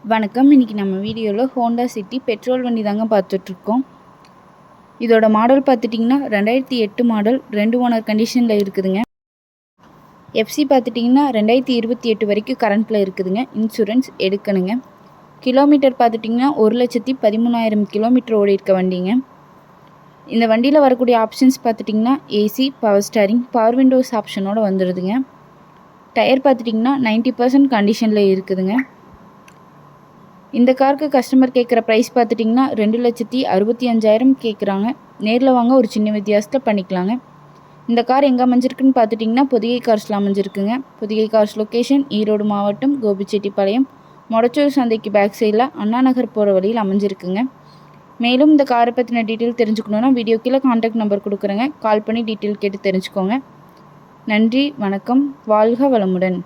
வணக்கம். இன்றைக்கி நம்ம வீடியோவில் ஹோண்டா சிட்டி பெட்ரோல் வண்டி தாங்க பார்த்துட்ருக்கோம். இதோட மாடல் பார்த்துட்டிங்கன்னா 2008 மாடல், 2 ஓனர் கண்டிஷனில் இருக்குதுங்க. எஃப்சி பார்த்துட்டிங்கன்னா 2028 வரைக்கும் கரண்ட்டில் இருக்குதுங்க. இன்சூரன்ஸ் எடுக்கணுங்க. கிலோமீட்டர் பார்த்துட்டிங்கன்னா 1,13,000 கிலோமீட்டர் ஓடி இருக்க வண்டிங்க. இந்த வண்டியில் வரக்கூடிய ஆப்ஷன்ஸ் பார்த்துட்டிங்கன்னா AC, power steering, power windows ஆப்ஷனோடு வந்துடுதுங்க. டயர் பார்த்துட்டிங்கன்னா 90% கண்டிஷனில் இருக்குதுங்க. இந்த காருக்கு கஸ்டமர் கேட்குற ப்ரைஸ் பார்த்துட்டிங்கன்னா 2,65,000 கேட்குறாங்க. நேரில் வாங்க ஒரு சின்ன வித்தியாசத்தில் பண்ணிக்கலாங்க. இந்த கார் எங்கே அமைஞ்சிருக்குன்னு பார்த்துட்டிங்கன்னா பொதிகை கார்ஸில் அமைஞ்சிருக்குங்க. பொதிகை கார்ஸ் லொக்கேஷன் ஈரோடு மாவட்டம் கோபிச்செட்டிப்பாளையம் மொடச்சூர் சந்தைக்கு பேக் சைடில் அண்ணா நகர் போகிற வழியில் அமைஞ்சிருக்குங்க. மேலும் இந்த காரை பற்றின டீட்டெயில் தெரிஞ்சுக்கணுன்னா வீடியோ கீழே கான்டாக்ட் நம்பர் கொடுக்குறேங்க. கால் பண்ணி டீட்டெயில் கேட்டு தெரிஞ்சுக்கோங்க. நன்றி, வணக்கம், வாழ்க வளமுடன்.